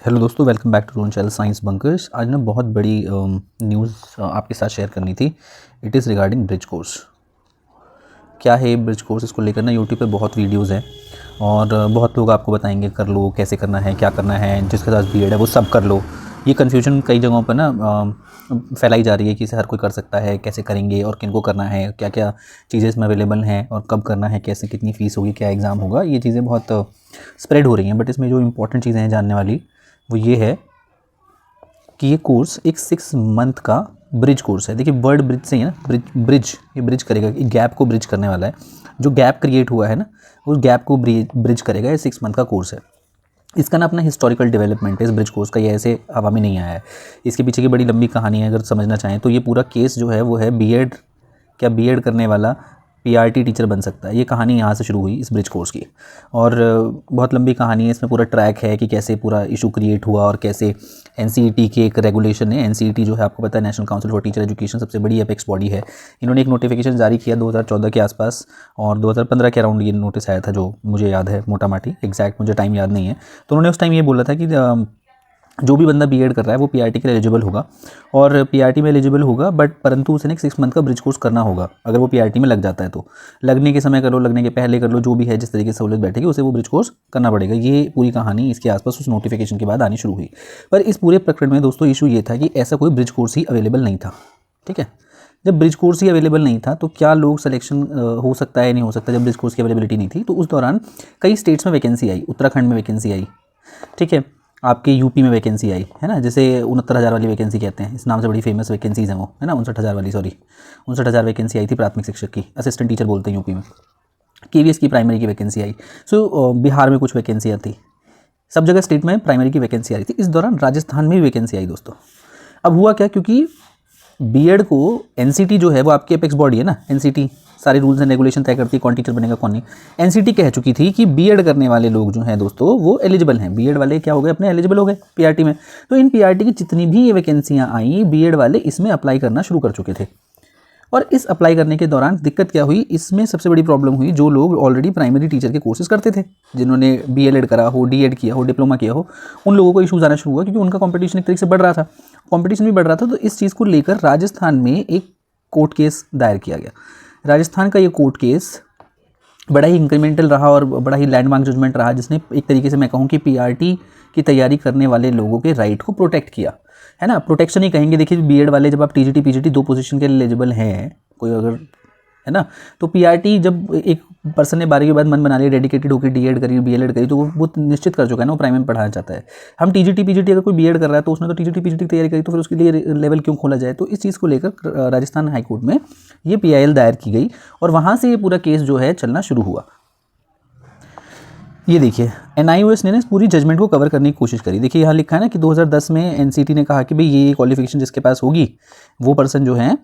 Hello दोस्तों, welcome back to channel science bunkers. आज ना बहुत बड़ी न्यूज़ आपके साथ शेयर करनी थी। It is regarding bridge course. क्या है ब्रिज कोर्स? इसको लेकर ना यूट्यूब पे बहुत वीडियोस हैं और बहुत लोग आपको बताएंगे कर लो, कैसे करना है, क्या करना है, जिसके साथ बीएड है वो सब कर लो। ये कन्फ्यूजन कई जगहों पर ना फैलाई जा रही है कि इसे हर कोई कर सकता है, कैसे करेंगे और किनको करना है, क्या क्या चीज़ें इसमें अवेलेबल हैं और कब करना है, कैसे, कितनी फ़ीस होगी, क्या एग्ज़ाम होगा। ये चीज़ें बहुत स्प्रेड हो रही हैं। बट इसमें जो इंपॉर्टेंट चीज़ें हैं जानने वाली वो ये है कि ये कोर्स एक 6 मंथ का ब्रिज कोर्स है। देखिए, वर्ड ब्रिज से ही है ना, ब्रिज ये ब्रिज करेगा, ये गैप को ब्रिज करने वाला है। जो गैप क्रिएट हुआ है ना, उस गैप को ब्रिज करेगा। ये 6 मंथ का कोर्स है। इसका ना अपना हिस्टोरिकल डेवलपमेंट है इस ब्रिज कोर्स का। ये ऐसे हवा में नहीं आया है। इसके पीछे की बड़ी लंबी कहानी है। अगर समझना चाहें तो ये पूरा केस जो है वो है बीएड, क्या बीएड करने वाला पीआरटी टीचर बन सकता है। ये कहानी यहाँ से शुरू हुई इस ब्रिज कोर्स की और बहुत लंबी कहानी है। इसमें पूरा ट्रैक है कि कैसे पूरा इशू क्रिएट हुआ और कैसे एनसीईटी के एक रेगुलेशन है। एनसीईटी जो है आपको पता है, national council for teacher education, सबसे बड़ी एपेक्स बॉडी है। इन्होंने एक नोटिफिकेशन जारी किया 2014 के आसपास और 2015 के अराउंड ये नोटिस आया था, जो मुझे याद है मोटा माटी, एग्जैक्ट मुझे टाइम याद नहीं है। तो उन्होंने उस टाइम ये बोला था कि जो भी बंदा बीएड कर रहा है वो पीआरटी के लिए एलिजिबल होगा और पीआरटी में एलिजिबल होगा, बट परंतु उसे ना 6 मंथ का ब्रिज कोर्स करना होगा। अगर वो पीआरटी में लग जाता है तो लगने के समय कर लो, लगने के पहले कर लो, जो भी है, जिस तरीके से सहूलियत बैठेगी उसे वो ब्रिज कोर्स करना पड़ेगा। ये पूरी कहानी इसके आसपास उस नोटिफिकेशन के बाद आनी शुरू हुई। पर इस पूरे प्रकरण में दोस्तों इशू ये था कि ऐसा कोई ब्रिज कोर्स ही अवेलेबल नहीं था। ठीक है, जब ब्रिज कोर्स ही अवेलेबल नहीं था तो क्या लोग सिलेक्शन हो सकता है, नहीं हो सकता। जब ब्रिज कोर्स की अवेलेबिलिटी नहीं थी तो उस दौरान कई स्टेट्स में वैकेंसी आई। उत्तराखंड में वैकेंसी आई, ठीक है, आपके यूपी में वैकेंसी आई है ना, जैसे 69,000 वाली वैकेंसी कहते हैं, इस नाम से बड़ी फेमस वैकेंसीज हैं वो, है ना। 59,000 वाली, सॉरी 59,000 वैकेंसी आई थी प्राथमिक शिक्षक की, असिस्टेंट टीचर बोलते हैं यूपी में। केवीएस की प्राइमरी की वैकेंसी आई। सो बिहार में कुछ वैकेंसियाँ थी, सब जगह स्टेट में प्राइमरी की वैकेंसी आ रही थी। इस दौरान राजस्थान में भी वैकेंसी आई दोस्तों। अब हुआ क्या, क्योंकि बीएड को एनसीटी जो है वो आपकी एपेक्स बॉडी है ना, एनसीटी सारे रूल्स एंड रेगुलेशन तय करती है कौन टीचर बनेगा कौन नहीं। एनसीटी कह चुकी थी कि बीएड करने वाले लोग जो हैं दोस्तों वो एलिजिबल हैं। बीएड वाले क्या हो गए, अपने एलिजिबल हो गए पीआरटी में। तो इन पीआरटी की जितनी भी ये वैकेंसियां आई, बीएड वाले इसमें अप्लाई करना शुरू कर चुके थे। और इस अप्लाई करने के दौरान दिक्कत क्या हुई, इसमें सबसे बड़ी प्रॉब्लम हुई, जो लोग ऑलरेडी प्राइमरी टीचर के कोर्सेज करते थे, जिन्होंने बीएलएड करा हो, डीएड किया हो, डिप्लोमा किया हो, उन लोगों को इशूज़ आना शुरू हुआ, क्योंकि उनका कंपटीशन एक तरीके से बढ़ रहा था। कंपटीशन भी बढ़ रहा था, तो इस चीज़ को लेकर राजस्थान में एक कोर्ट केस दायर किया गया। राजस्थान का ये कोर्ट केस बड़ा ही इंक्रीमेंटल रहा और बड़ा ही लैंडमार्क जजमेंट रहा, जिसने एक तरीके से मैं कहूँ कि पीआरटी की तैयारी करने वाले लोगों के राइट को प्रोटेक्ट किया, है ना। प्रोटेक्शन ही कहेंगे। देखिए, बीएड वाले जब आप टीजीटी पीजीटी 2 पोजीशन के लिए एलिजिबल हैं, कोई अगर, है ना, तो पीआरटी जब एक पर्सन ने 12वीं के बाद मन बना लिया, डेडिकेटेड होकर डीएड करी, बीएलएड करी, तो वो निश्चित कर चुका है ना वो प्राइमरी में पढ़ाना चाहता है। हम टीजीटी पीजीटी अगर कोई बीएड कर रहा है तो उसने तो टीजीटी पीजीटी की तैयारी करी, तो फिर उसके लिए लेवल क्यों खोला जाए। तो इस चीज़ को लेकर राजस्थान हाईकोर्ट में ये पीआईएल दायर की गई और वहाँ से ये पूरा केस जो है चलना शुरू हुआ। ये देखिए, एनआईओएस ने ना पूरी जजमेंट को कवर करने की कोशिश करी। देखिए यहाँ लिखा है ना कि 2010 में एनसीटी ने कहा कि भाई ये क्वालिफिकेशन जिसके पास होगी वो पर्सन जो है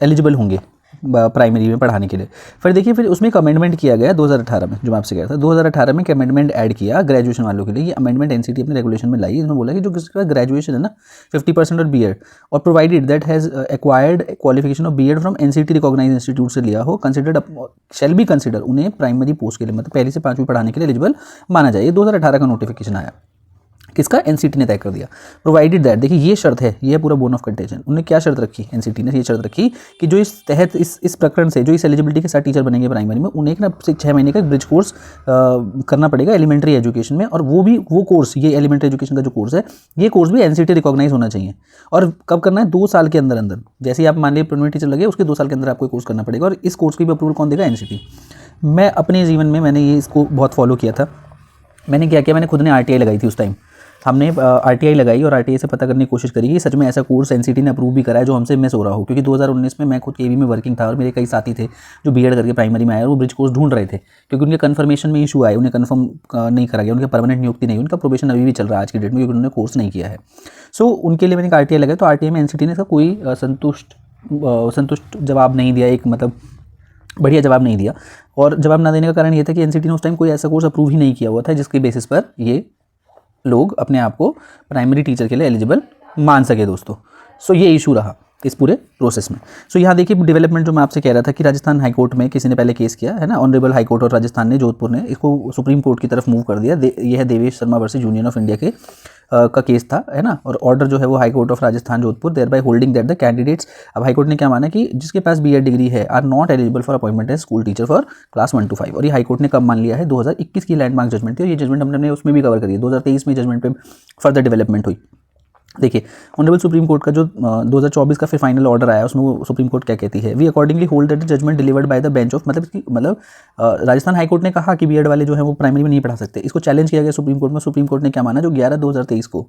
एलिजिबल होंगे प्राइमरी में पढ़ाने के लिए। फिर देखिए, फिर उसमें एक अमेंडमेंट किया गया 2018 में, जो मैं आपसे कह रहा था। 2018 में एक अमेंडमेंट ऐड किया ग्रेजुएशन वालों के लिए। ये अमेंडमेंट एनसीटी अपने रेगुलेशन में लाई। इसमें बोला कि जो किसी का ग्रेजुएशन है ना 50% और बीएड, और provided that has acquired qualification of BEd from NCT recognise institute से लिया हो, कंसिडर्ड शैल बी कंसिडर, उन्हें प्राइमरी पोस्ट के लिए, मतलब पहली से 5वीं पढ़ाने के लिए एलिजिबल माना जाए। 2018 का नोटिफिकेशन आया, किसका, एनसीटी ने तय कर दिया। प्रोवाइडेड दैट, देखिए ये शर्त है, ये पूरा बोन ऑफ कंटेंशन। उन्होंने क्या शर्त रखी, एनसीटी ने ये शर्त रखी कि जो इस तहत इस प्रकरण से जो इस एलिजिबिलिटी के साथ टीचर बनेंगे प्राइमरी में, उन्हें ना 6 महीने का ब्रिज कोर्स करना पड़ेगा एलिमेंट्री एजुकेशन में। और वो भी वो कोर्स, ये एलिमेंट्री एजुकेशन का जो कोर्स है, ये कोर्स भी एनसीटी रिकॉग्नाइज होना चाहिए। और कब करना है, 2 साल के अंदर अंदर। जैसे ही आप मान लीजिए प्राइमरी टीचर लगे, उसके 2 साल के अंदर आपको कोर्स करना पड़ेगा। और इस कोर्स की भी अप्रूवल कौन देगा, एनसीटी। मैं अपने जीवन में मैंने ये इसको बहुत फॉलो किया था। मैंने क्या किया, मैंने खुद ने आरटीआई लगाई थी उस टाइम। हमने आरटीआई लगाई और आरटीआई से पता करने की कोशिश करी कि सच में ऐसा कोर्स एनसीटी ने अप्रूव भी करा है जो हमसे मिस हो रहा हो। क्योंकि 2019 में मैं खुद केवी में वर्किंग था और मेरे कई साथी थे जो बीएड करके प्राइमरी में आए और वो ब्रिज कोर्स ढूंढ रहे थे, क्योंकि उनके कन्फर्मेशन में इशू आए, उन्हें कन्फर्म नहीं करा गया, उनका परमानेंट नियुक्ति नहीं, उनका प्रोबेशन अभी भी चल रहा है आज की डेट में, क्योंकि उन्होंने कोर्स नहीं किया है। सो उनके लिए मैंने आरटीआई लगाया। तो आरटीआई में एनसीटी ने इसका कोई संतुष्ट जवाब नहीं दिया, एक मतलब बढ़िया जवाब नहीं दिया। और जवाब ना देने का कारण ये था कि एनसीटी ने उस टाइम कोई ऐसा कोर्स अप्रूव ही नहीं किया हुआ था जिसके बेसिस पर ये लोग अपने आप को प्राइमरी टीचर के लिए एलिजिबल मान सके दोस्तों। सो ये इशू रहा। इस पूरे प्रोसेस में। सो यहाँ देखिए डेवलपमेंट जो मैं आपसे कह रहा था कि राजस्थान हाई कोर्ट में किसी ने पहले केस किया है ना, ऑनरेबल हाई कोर्ट और राजस्थान ने, जोधपुर ने इसको सुप्रीम कोर्ट की तरफ मूव कर दिया। यह है Devesh Sharma versus union of India के का केस था, है ना। और ऑर्डर जो है वो high court of Rajasthan Jodhpur thereby holding that the candidates, अब हाई कोर्ट ने क्या माना कि जिसके पास बीएड डिग्री है are not eligible for appointment as school teacher for class 1 to 5। और ये हाई कोर्ट ने कब मान लिया है, 2021 की लैंडमार्क जजमेंट थी, और ये जजमेंट हमने उसमें भी कवर करी है। 2023 में जजमेंट पे फर्दर डेवलपमेंट हुई। देखिए ऑनरेबल सुप्रीम कोर्ट का जो 2024 का फिर फाइनल ऑर्डर आया, उसमें वो सुप्रीम कोर्ट क्या कहती है, we accordingly hold that the judgement delivered by the bench of, मतलब राजस्थान हाई कोर्ट ने कहा कि बीएड वाले जो है वो प्राइमरी में नहीं पढ़ा सकते। इसको चैलेंज किया गया सुप्रीम कोर्ट में। सुप्रीम कोर्ट ने क्या माना, जो 11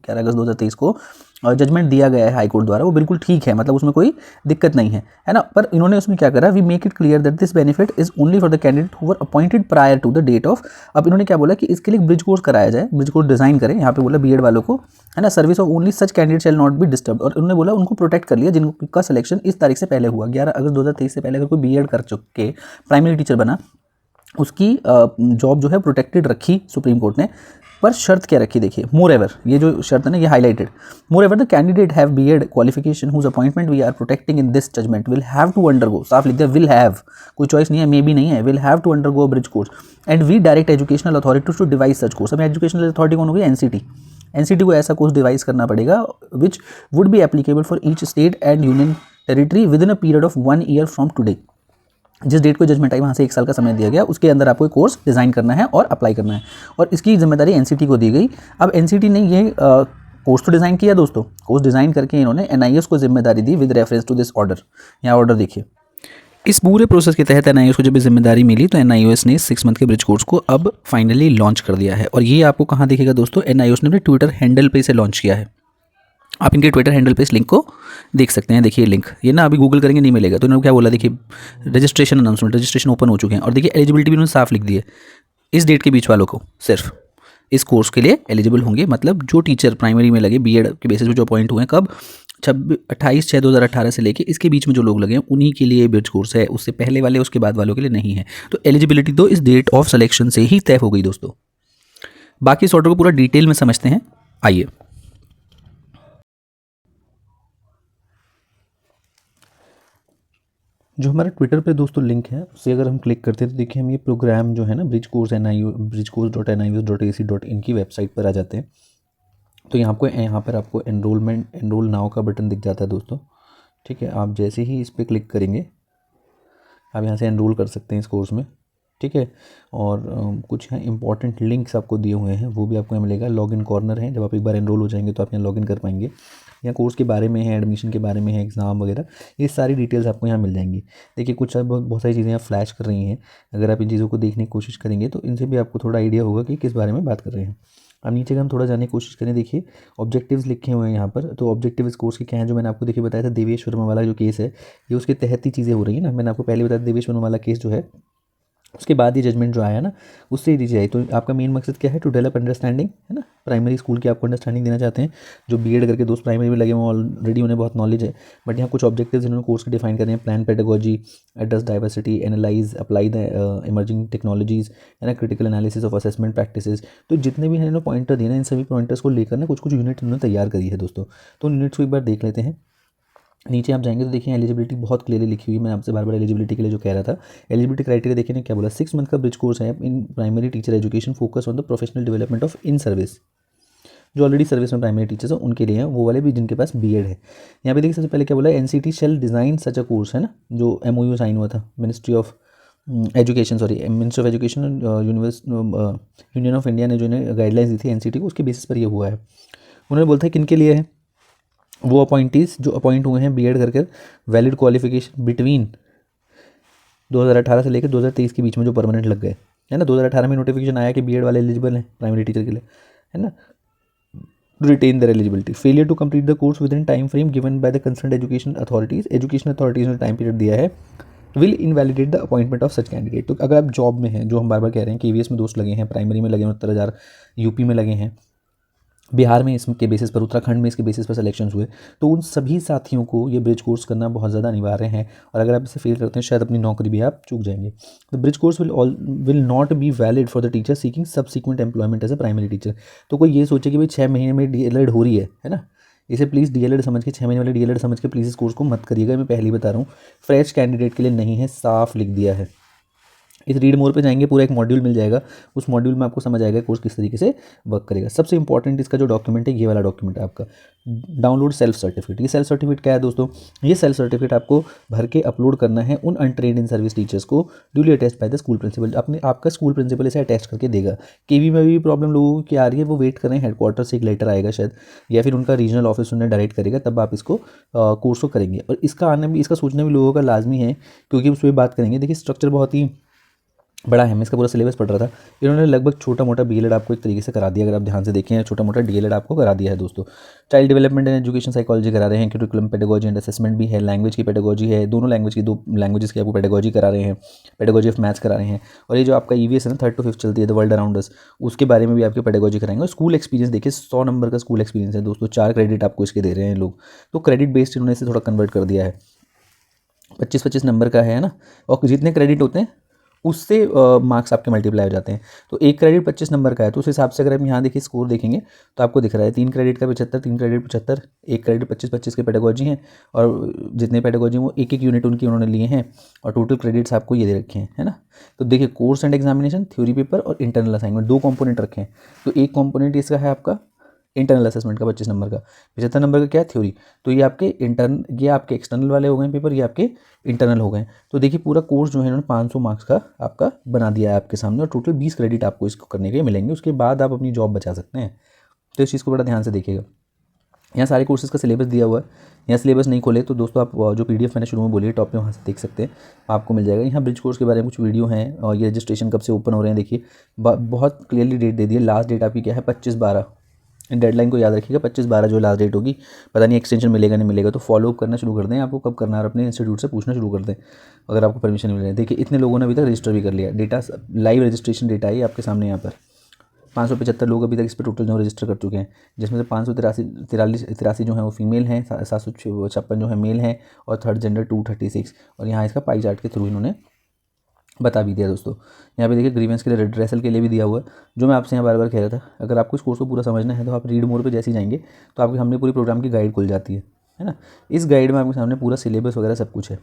अगस्त 2023 को जजमेंट दिया गया है हाई कोर्ट द्वारा, वो बिल्कुल ठीक है, मतलब उसमें कोई दिक्कत नहीं है ना। पर इन्होंने उसमें क्या करा, we make it clear that this benefit is only for the candidate who were appointed prior to the date of. अब इन्होंने क्या बोला कि इसके लिए ब्रिज कोर्स कराया जाए, ब्रिज कोर्स डिजाइन करें, यहाँ पे बोला बीएड वालों को, है ना। Service of only such candidate shall not be disturb, और उन्होंने बोला उनको प्रोटेक्ट कर लिया जिनका सिलेक्शन इस तारीख से पहले हुआ, 11 अगस्त 2023 से पहले अगर कोई बीएड कर चुके प्राइमरी टीचर बना, उसकी जॉब जो है प्रोटेक्टेड रखी सुप्रीम कोर्ट ने। पर शर्त क्या रखी, देखिए, मोर एवर, ये जो शर्त है ना, ये highlighted, moreover the candidate have BEd qualification whose appointment we are protecting in this judgement will have to undergo, साफ लिख दिया, विल हैव, कोई चॉइस नहीं है, मे बी नहीं है, will have to undergo bridge course and we direct educational authority to devise such course. अब educational authority कौन होगी, एनसीटी को ऐसा कोर्स डिवाइस करना पड़ेगा which would be applicable for each state and union territory within a period of 1 year from today. जिस date को judgment आई वहाँ से 1 साल का समय दिया गया, उसके अंदर आपको एक कोर्स डिज़ाइन करना है और अप्लाई करना है, और इसकी जिम्मेदारी एनसीटी को दी गई। अब एनसीटी ने ये कोर्स तो डिज़ाइन किया दोस्तों, कोर्स डिज़ाइन करके इन्होंने एनआईओएस को जिम्मेदारी दी with reference to this order. यहाँ ऑर्डर देखिए, इस पूरे प्रोसेस के तहत एनआईओएस को जब जिम्मेदारी मिली तो एनआईओएस ने 6 मंथ के ब्रिज कोर्स को अब फाइनली लॉन्च कर दिया है। और ये आपको कहाँ दिखेगा दोस्तों, एनआईओएस ने अपने ट्विटर हैंडल पे इसे लॉन्च किया है। आप इनके ट्विटर हैंडल पे इस लिंक को देख सकते हैं। देखिए लिंक, ये ना अभी गूगल करेंगे नहीं मिलेगा, तो इन्होंने क्या बोला, देखिए रजिस्ट्रेशन अनाउंसमेंट, रजिस्ट्रेशन ओपन हो चुके हैं, और देखिए एलिजिबिलिटी भी उन्होंने साफ लिख दी है, इस डेट के बीच वालों को सिर्फ इस कोर्स के लिए एलिजिबल होंगे। मतलब जो टीचर प्राइमरी में लगे बीएड के बेसिस पे जो अपॉइंट हुए हैं, कब 28/6/2018 से लेके इसके बीच में जो लोग लगे हैं उन्हीं के लिए ब्रिज कोर्स है, उससे पहले वाले उसके बाद वालों के लिए नहीं है। तो एलिजिबिलिटी तो इस डेट ऑफ सिलेक्शन से ही तय हो गई दोस्तों। बाकी इस ऑर्डर को पूरा डिटेल में समझते हैं, आइए। जो हमारा ट्विटर पे दोस्तों लिंक है, उससे अगर हम क्लिक करते हैं तो देखिए हम ये प्रोग्राम जो है ना, ब्रिज कोर्स bridgecourse.nius.ac.in की वेबसाइट पर आ जाते हैं। तो यहाँ पर आपको एनरोल नाउ का बटन दिख जाता है दोस्तों, ठीक है। आप जैसे ही इस पर क्लिक करेंगे आप यहाँ से एनरोल कर सकते हैं इस कोर्स में, ठीक है। और कुछ यहाँ इंपॉर्टेंट लिंक्स आपको दिए हुए हैं, वो भी आपको यहाँ मिलेगा। लॉगिन कॉर्नर है, जब आप एक बार एनरोल हो जाएंगे तो आप यहाँ लॉगिन कर पाएंगे। यहाँ कोर्स के बारे में है, एडमिशन के बारे में है, एग्ज़ाम वगैरह, ये सारी डिटेल्स आपको यहाँ मिल जाएंगी। देखिए कुछ बहुत सारी चीज़ें यहाँ फ्लैश कर रही हैं, अगर आप इन चीज़ों को देखने की कोशिश करेंगे तो इनसे भी आपको थोड़ा आइडिया होगा कि किस बारे में बात कर रहे हैं। अब नीचे का हम थोड़ा जानने की कोशिश करें, देखिए ऑब्जेक्टिव्स लिखे हुए हैं यहाँ पर। तो ऑब्जेक्टिव इस कोर्स के क्या है, जो मैंने आपको देखिए बताया था, देवेश वर्मा वाला जो केस है, ये उसके तहत ही चीज़ें हो रही है ना। मैंने आपको पहले बताया देवेश वर्मा वाला केस जो है, उसके बाद ये जजमेंट जो आया ना, उससे ही दीजिए आई। तो आपका मेन मकसद क्या है, टू डेवलप अंडरस्टैंडिंग, है ना। प्राइमरी स्कूल की आपको अंडरस्टैंडिंग देना चाहते हैं। जो बीएड करके दोस्त प्राइमरी में लगे हुए ऑलरेडी उन्हें बहुत नॉलेज है, बट यहाँ कुछ ऑब्जेक्टिव्स इन्होंने कोर्स के डिफाइन करने हैं। Plan pedagogy, address diversity, analyse apply the emerging technologies, है ना, critical analysis of assessment practices. तो जितने भी इन्होंने पॉइंटर दिए ना, इन सभी पॉइंटर्स को लेकर ना कुछ यूनिट इन्होंने तैयार करी है दोस्तों। तो यूनिट्स को एक बार देख लेते हैं। नीचे आप जाएंगे तो देखिए एलिजिबिलिटी बहुत क्लियरली लिखी हुई है। मैं आपसे बार बार एलिजिबिलिटी के लिए जो कह रहा था, एलिजिबिलिटी क्राइटेरिया देखिए ने क्या बोला, 6 मंथ का ब्रिज कोर्स है in primary teacher education, focus on the professional development of in service. जो ऑलरेडी सर्विस में प्राइमरी टीचर्स हैं उनके लिए हैं, वो वाले भी जिनके पास बीएड है। यहाँ पे देखिए सबसे पहले क्या बोला, NCT shall design such a course, है ना, जो एमओयू साइन हुआ था ministry of education, ministry of education, union of India ने जो इन्हें गाइडलाइंस दी थी एनसीटी को, उसके बेसिस पर ये हुआ है। उन्होंने बोलता है किन के लिए है, वो अपॉइंटीज़ जो अपॉइंट हुए हैं बीएड करके, वैलिड क्वालिफिकेशन बिटवीन 2018 से लेकर 2023 के बीच में जो परमानेंट लग गए, है ना। 2018 में नोटिफिकेशन आया कि बीएड वाले एलिजिबल हैं प्राइमरी टीचर के लिए, है ना, to retain their eligibility. Failure to complete the course within time frame given by the concern education authorities ने टाइम पीरियड दिया है, will invalidate the appointment of such candidate. तो अगर आप जॉब में हैं, जो हम बार बार कह रहे हैं, केवीएस में दोस्त लगे हैं, प्राइमरी में लगे हैं 70,000, यूपी में लगे हैं, बिहार में इसके बेसिस पर, उत्तराखंड में इसके बेसिस पर सिलेक्शन हुए, तो उन सभी साथियों को ये ब्रिज कोर्स करना बहुत ज़्यादा अनिवार्य है। और अगर आप इसे फेल करते हैं शायद अपनी नौकरी भी आप चूक जाएंगे। The bridge course will not be valid for the teacher seeking subsequent employment as a primary teacher. तो कोई ये सोचे कि भाई 6 महीने में डीएलएड हो रही है ना, इसे प्लीज़ डीएलएड समझ के, 6 महीने वाले डीएलएड समझ के प्लीज़ इस कोर्स को मत करिएगा, मैं पहले ही बता रहा हूँ, फ्रेश कैंडिडेट के लिए नहीं है, साफ लिख दिया है। इस रीड मोर पे जाएंगे, पूरा एक मॉड्यूल मिल जाएगा, उस मॉड्यूल में आपको समझ आएगा कोर्स किस तरीके से वर्क करेगा। सबसे इंपॉर्टेंट इसका जो डॉक्यूमेंट है, ये वाला डॉक्यूमेंट है आपका, डाउनलोड सेल्फ सर्टिफिकेट। ये सेल्फ सर्टिफिकेट क्या है दोस्तों, ये सेल्फ सर्टिफिकेट आपको भर के अपलोड करना है उन अनट्रेन्ड इन सर्विस टीचर्स को, duly attest by the school principal. अपने आपका स्कूल प्रिंसिपल इसे अटैच करके देगा। केवी में भी प्रॉब्लम लोगों की आ रही है, वो वेट कर रहे हैं हेडक्वार्टर से एक लेटर आएगा शायद, या फिर उनका रीजनल ऑफिस उन्हें डायरेक्ट करेगा, तब आप इसको कोर्स को करेंगे। और इसका आने भी, इसका सोचना भी लोगों का लाजमी है, क्योंकि उस पर बात करेंगे। देखिए स्ट्रक्चर बहुत ही बड़ा है, मैं इसका पूरा सिलेबस पढ़ रहा था, इन्होंने लगभग छोटा मोटा बीएलएड आपको एक तरीके से करा दिया, अगर आप ध्यान से देखें, छोटा मोटा डीएलएड आपको करा दिया है दोस्तों। Child development and education psychology करा रहे हैं, करिकुलम पेडागोजी एंड असेसमेंट भी है, लैंग्वेज की पेडागोजी है, दोनों लैंग्वेज की, 2 लैंग्वेजेस की आपको पेडागोजी करा रहे हैं, पेडागोजी ऑफ मैथ्स करा रहे हैं। और ये जो आपका ईवीएस है ना, 3rd to 5th चलती है, द वर्ल्ड अराउंड अस, उसके बारे में भी आपको पेडागोजी कराएंगे। और स्कूल एक्सपीरियंस देखिए, 100 नंबर का स्कूल एक्सपीरियंस है दोस्तों, 4 क्रेडिट आपको इसके दे रहे हैं लोग, तो क्रेडिट बेस्ड इन्होंने इसे थोड़ा कन्वर्ट कर दिया है, 25-25 नंबर का है ना, और जितने क्रेडिट होते हैं उससे मार्क्स आपके मल्टीप्लाई हो जाते हैं। तो एक क्रेडिट 25 नंबर का है, तो उस हिसाब से अगर हम यहाँ देखिए स्कोर देखेंगे तो आपको दिख रहा है 3 क्रेडिट का 75, 3 क्रेडिट 75, एक क्रेडिट 25-25 के पेडागोजी हैं, और जितने पेडागोजी हैं वो एक एक यूनिट उनकी उन्होंने लिए हैं, और टोटल क्रेडिट्स आपको ये दे रखे हैं, है ना। तो देखिए course and examination, theory paper और इंटरनल असाइनमेंट, 2 कॉम्पोनेंट रखे हैं। तो एक कॉम्पोनेंट इसका है आपका इंटरनल असेसमेंट का 25 नंबर का, 75 नंबर का क्या है, थ्योरी। तो ये आपके ये आपके एक्सटर्नल वाले हो गए पेपर, ये आपके इंटरनल हो गए। तो देखिए पूरा कोर्स जो है इन्होंने 500 मार्क्स का आपका बना दिया है आपके सामने, और टोटल 20 क्रेडिट आपको इसको करने के मिलेंगे, उसके बाद आप अपनी जॉब बचा सकते हैं। तो इस चीज़ को बड़ा ध्यान से देखिएगा। यहाँ सारे कोर्सेज का सिलेबस दिया हुआ है, यहाँ सिलेबस नहीं खोले तो दोस्तों आप जो पीडीएफ मैंने शुरू में बोली है टॉप पे, वहाँ से देख सकते हैं, आपको मिल जाएगा। यहाँ ब्रिज कोर्स के बारे में कुछ वीडियो हैं, और ये रजिस्ट्रेशन कब से ओपन हो रहे हैं देखिए, बहुत क्लियरली डेट दे दी है। लास्ट डेट आपकी क्या है, 25/12, डेडलाइन को याद रखिएगा, 25/12 जो लास्ट डेट होगी। पता नहीं एक्सटेंशन मिलेगा नहीं मिलेगा, तो फॉलो अप करना शुरू कर दें, आपको कब करना है, और अपने इंस्टीट्यूट से पूछना शुरू कर दें अगर आपको परमिशन मिल रही है। देखिए इतने लोगों ने अभी तक रजिस्टर भी कर लिया, डेटा लाइव रजिस्ट्रेशन डेटा है आपके सामने यहाँ पर। 575 लोग अभी तक इस पर टोटल जो रजिस्टर कर चुके हैं, जिसमें से 583 जो है वो फीमेल हैं, 756 जो है मेल हैं, और थर्ड जेंडर 236। और यहाँ इसका पाई चार्ट के थ्रू इन्होंने बता भी दिया दोस्तों। यहाँ पे देखिए ग्रीवेंस के लिए, रेड्रेसल के लिए भी दिया हुआ है, जो मैं आपसे यहाँ बार बार कह रहा था। अगर आपको इस कोर्स को पूरा समझना है तो आप रीड मोर पे जैसे ही जाएंगे तो आपके सामने पूरी प्रोग्राम की गाइड खुल जाती है ना। इस गाइड में आपके सामने पूरा सिलेबस वगैरह सब कुछ है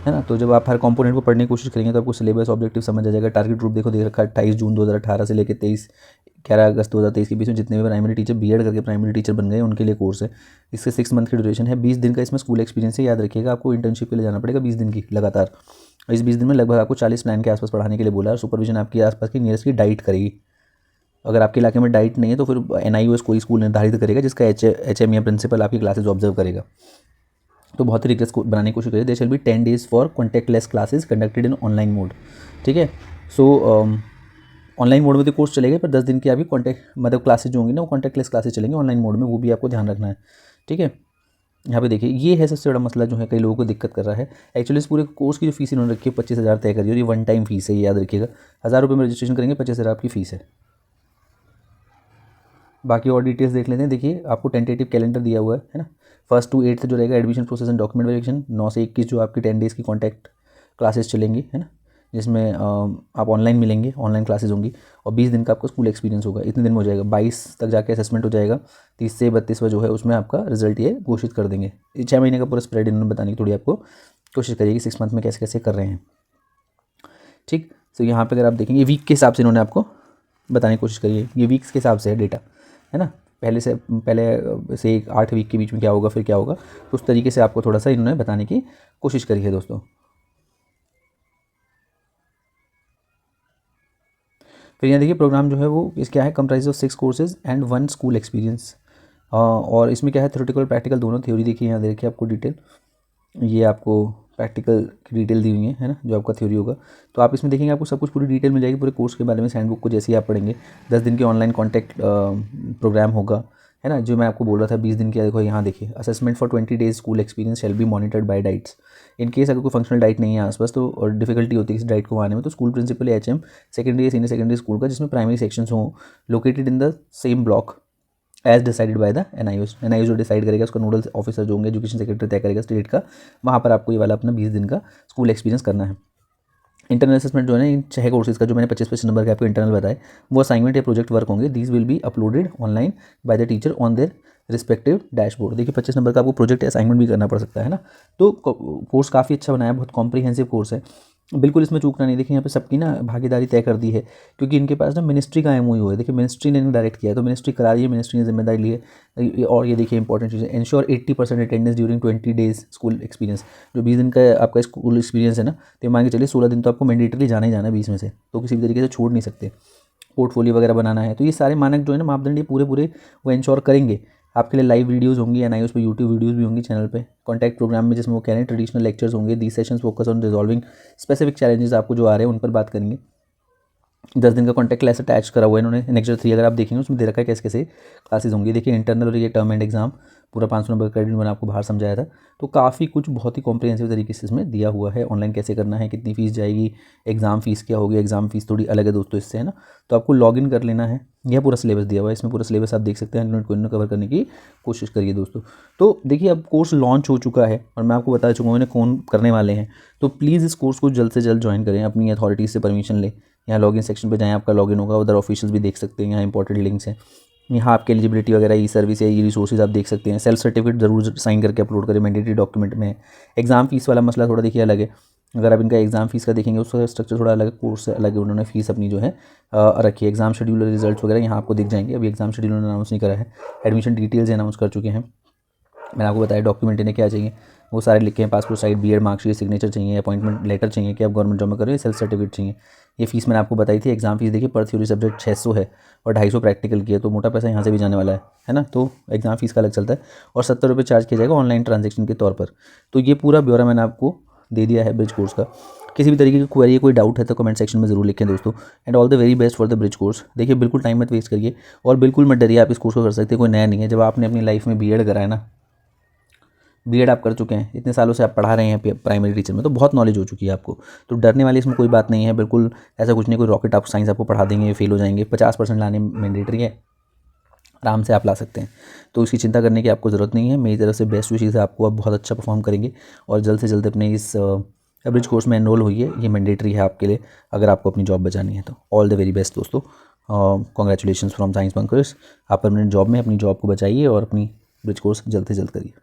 ना। तो जब आप हर कंपोनेंट को पढ़ने की कोशिश करेंगे तो आपको सिलेबस ऑब्जेक्टिव समझ आ जाएगा। टारगेट ग्रुप देखो दे रखा है 28 जून 2018 से लेकर 11 अगस्त 2023 के बीच में जितने भी प्राइमरी टीचर बीएड करके प्राइमरी टीचर बन गए उनके लिए कोर्स है। इससे 6 मंथ की ड्यूरेशन है, 20 दिन का इसमें स्कूल एक्सपीरियंस है। याद रखिएगा आपको इंटर्नशिप के लिए जाना पड़ेगा 20 दिन की लगातार। इस 20 दिन में लगभग आपको 40 प्लान के आसपास पढ़ाने के लिए बोला है। सुपरविजन आपके आसपास की नियरेस्ट की डाइट करेगी। अगर आपके इलाके में डाइट नहीं है तो फिर NIOS कोई स्कूल निर्धारित करेगा जिसका HM या प्रिंसिपल आपकी क्लासेज ऑब्जर्व करेगा। तो बहुत ही रिक्वेस्ट बनाने की कोशिश करिए। There shall be 10 days for contactless classes conducted in online mode. ठीक है, सो ऑनलाइन मोड में तो कोर्स चलेगा, पर 10 दिन की आपकी मतलब क्लासेज जो होंगी ना वो कॉन्टैक्टलेस क्लासेज चलेंगे ऑनलाइन मोड में, वो भी आपको ध्यान रखना है। ठीक है, यहाँ पे देखिए ये है सबसे बड़ा मसला जो है कई लोगों को दिक्कत कर रहा है। एक्चुअली इस पूरे कोर्स की जो फीस इन्होंने रखी है 25,000 तय करी, और ये 1 टाइम फीस है, ये याद रखिएगा। 1000 रुपये में रजिस्ट्रेशन करेंगे, 25,000 आपकी फ़ीस है। बाकी और डिटेल्स देख लेते हैं। देखिए आपको टेंटेटिव कैलेंडर दिया हुआ है ना। 1st to 8th जो रहेगा admission process and document verification, 9 से 21 जो आपकी 10 days की कॉन्टैक्ट क्लासेस चलेंगी, है ना, जिसमें आप ऑनलाइन मिलेंगे, ऑनलाइन क्लासेज होंगी, और 20 दिन का आपका स्कूल एक्सपीरियंस होगा। इतने दिन में हो जाएगा, 22 तक जाके असेसमेंट हो जाएगा, 30 से 32वां जो है उसमें आपका रिजल्ट ये घोषित कर देंगे। 6 महीने का पूरा स्प्रेड इन्होंने बताने की थोड़ी आपको कोशिश करिए कि 6 मंथ में कैसे कैसे कर रहे हैं। ठीक, तो यहाँ पर अगर आप देखेंगे वीक के हिसाब से इन्होंने आपको बताने की कोशिश करिए, ये वीक्स के हिसाब से है डेटा, है ना। पहले से 8 वीक के बीच में क्या होगा, फिर क्या होगा, तो उस तरीके से आपको थोड़ा सा इन्होंने बताने की कोशिश करी है दोस्तों। फिर यहाँ देखिए प्रोग्राम जो है वो इस क्या है, comprise of 6 courses and 1 school experience. और इसमें क्या है, थ्योरेटिकल प्रैक्टिकल दोनों। थ्योरी देखिए यहाँ देखिए आपको डिटेल, ये आपको प्रैक्टिकल की डिटेल दी हुई है ना, जो आपका थ्योरी होगा। तो आप इसमें देखेंगे आपको सब कुछ पूरी डिटेल मिल जाएगी पूरे कोर्स के बारे में, हैंडबुक को जैसे ही आप पढ़ेंगे। 10 दिन की ऑनलाइन कॉन्टैक्ट प्रोग्राम होगा, है ना, जो मैं आपको बोल रहा था 20 दिन की। देखो यहाँ देखिए, assessment for 20 days school experience shall be monitored by diets. In case अगर कोई फंक्शनल डाइट नहीं है आसपास तो, और डिफिकल्टी होती है इस डाइट को आने में, तो स्कूल प्रिंसिपल या HM सेकेंडरी या सीनियर सेकेंडरी स्कूल का जिसमें प्राइमरी सेक्शंस हों, located in the same block as decided by the NIOS जो डिसाइड करेगा, उसका नोडल ऑफिसर जो होंगे एजुकेशन सेक्रेटरी तय करेगा स्टेट का, वहाँ पर आपको ये वाला अपना 20 दिन का स्कूल एक्सपीरियंस करना है। इंटरनल असेसमेंट जो है ना, इन 6 कोर्सेज का जो मैंने 25-25 नंबर के आपको इंटरनल बताए, वो असाइनमेंट या प्रोजेक्ट वर्क होंगे। These will be uploaded online by the teacher on their respective dashboard. देखिए 25 नंबर का आपको प्रोजेक्ट या असाइनमेंट भी करना पड़ सकता है ना। तो कोर्स काफ़ी अच्छा बनाया है, बहुत कॉम्प्रीहेंसिव कोर्स है, बिल्कुल इसमें चूकना नहीं। देखिए यहाँ पे सबकी ना भागीदारी तय कर दी है, क्योंकि इनके पास ना मिनिस्ट्री का एमओयू है। देखिए मिनिस्ट्री ने डायरेक्ट किया है, तो मिनिस्ट्री करा रही है, मिनिस्ट्री ने जिम्मेदारी ली है। और ये देखिए इंपॉर्टेंट चीज़ है, ensure 80% attendance during 20 days school experience. जो 20 दिन का आपका स्कूल एक्सपीरियंस है ना, तो मान के चलिए 16 दिन तो आपको मैंडेटरी जाना ही जाना है 20 में से, तो किसी भी तरीके से छोड़ नहीं सकते। पोर्टफोलियो वगैरह बनाना है, तो ये सारे मानक जो है ना, मापदंड, ये पूरे पूरे वो इंश्योर करेंगे। आपके लिए लाइव वीडियोज़ होंगी या उस पर यूट्यूब वीडियोज़ भी होंगी चैनल पे। कॉन्टैक्ट प्रोग्राम में जिसमें वो कह रहे हैं ट्रेडिशनल लेक्चर्स होंगे। The sessions focus on resolving specific challenges आपको जो आ रहे हैं उन पर बात करेंगे। 10 दिन का कॉन्टैक्ट क्लास अटैच करा हुआ है इन्होंने। लेक्चर 3 अगर आप देखेंगे उसमें दे रखा है कैसे कैसे क्लासेस होंगी। देखिए इंटरनल और ये टर्म एंड एग्जाम पूरा 500 नंबर क्रेडिट मैंने आपको बाहर समझाया था। तो काफ़ी कुछ बहुत ही कॉम्प्रिहेंसिव तरीके से इसमें दिया हुआ है। ऑनलाइन कैसे करना है, कितनी फ़ीस जाएगी, एग्ज़ाम फ़ीस क्या होगी। एग्ज़ाम फ़ीस थोड़ी अलग है दोस्तों इससे, है ना। तो आपको लॉगिन कर लेना है। यह पूरा सिलेबस दिया हुआ है, इसमें पूरा सिलेबस आप देख सकते हैं। 100 मिनट को कवर करने की कोशिश करिए दोस्तों। तो देखिए अब कोर्स लॉन्च हो चुका है और मैं आपको बता चुका हूँ इन्हें कौन करने वाले हैं। तो प्लीज़ इस कोर्स को जल्द से जल्द ज्वाइन करें, अपनी अथॉरिटीज़ से परमिशन लें। यहाँ लॉगिन सेक्शन पे जाएँ, आपका लॉगिन होगा, उधर ऑफिशियल्स भी देख सकते हैं, यहाँ इंपॉर्टेंट लिंक्स हैं। यहाँ आपकी एलिजिबिलिटी वगैरह, ई सर्विस या ई रिसोर्सेज आप देख सकते हैं। सेल्फ सर्टिफिकेट जरूर साइन करके अपलोड करें, मैंडेटरी डॉक्यूमेंट में। एग्जाम फीस वाला मसला थोड़ा देखिए अलग है। अगर आप इनका एग्जाम फीस का देखेंगे उसका स्ट्रक्चर थोड़ा अलग है, कोर्स से अलग है। उन्होंने फीस अपनी जो है रखी है। एग्जाम शेड्यूल, रिजल्ट वगैरह यहाँ आपको दिख जाएंगे। अभी एग्जाम शेड्यूल उन्होंने अनाउंस नहीं करा है। एडमिशन डिटेल्स अनाउंस कर चुके हैं। मैंने आपको बताया डॉक्यूमेंट इन्हें क्या चाहिए, वो सारे लिखे हैं। Passport size, BEd marksheet, signature चाहिए, अपॉइंटमेंट लेटर चाहिए कि आप गवर्नमेंट जॉब में कर रहे हो, सेल्फ सर्टिफिकेट चाहिए। ये फीस मैंने आपको बताई थी। एग्जाम फीस देखिए पर थ्योरी सब्जेक्ट 600 है और 250 प्रैक्टिकल की है, तो मोटा पैसा यहाँ से भी जाने वाला है ना। तो एग्जाम फीस का अलग चलता है और 70 रुपये चार्ज किया जाएगा ऑनलाइन ट्रांजेक्शन के तौर पर। तो ये पूरा ब्यौरा मैंने आपको दे दिया है ब्रिज कोर्स का। किसी भी तरीके की क्वेरी, कोई डाउट है तो कमेंट सेक्शन में ज़रूर लिखें दोस्तों। And all the very best for the bridge course. देखिए बिल्कुल टाइम मत वेस्ट करिए और बिल्कुल मत डरिए, आप इस कोर्स को कर सकते हैं, कोई नया नहीं है। जब आपने अपनी लाइफ में बीएड करा है ना, बीएड आप कर चुके हैं, इतने सालों से आप पढ़ा रहे हैं प्राइमरी टीचर में, तो बहुत नॉलेज हो चुकी है आपको। तो डरने वाली इसमें कोई बात नहीं है, बिल्कुल ऐसा कुछ नहीं। कोई रॉकेट आप साइंस आपको पढ़ा देंगे, फेल हो जाएंगे। 50% लाने मैंडेटरी है, आराम से आप ला सकते हैं। तो इसकी चिंता करने की आपको ज़रूरत नहीं है। मेरी तरफ से बेस्ट विशेज़ है आपको, आप बहुत अच्छा परफॉर्म करेंगे और जल्द से जल्द अपने इस ब्रिज कोर्स में एनरोल होइए। ये मैंडेटरी है आपके लिए अगर आपको अपनी जॉब बचानी है तो। ऑल द वेरी बेस्ट दोस्तों। Congratulation from science bunkers. आप परमानेंट जॉब में अपनी जॉब को बचाइए और अपनी ब्रिज कोर्स जल्द से जल्द करिए।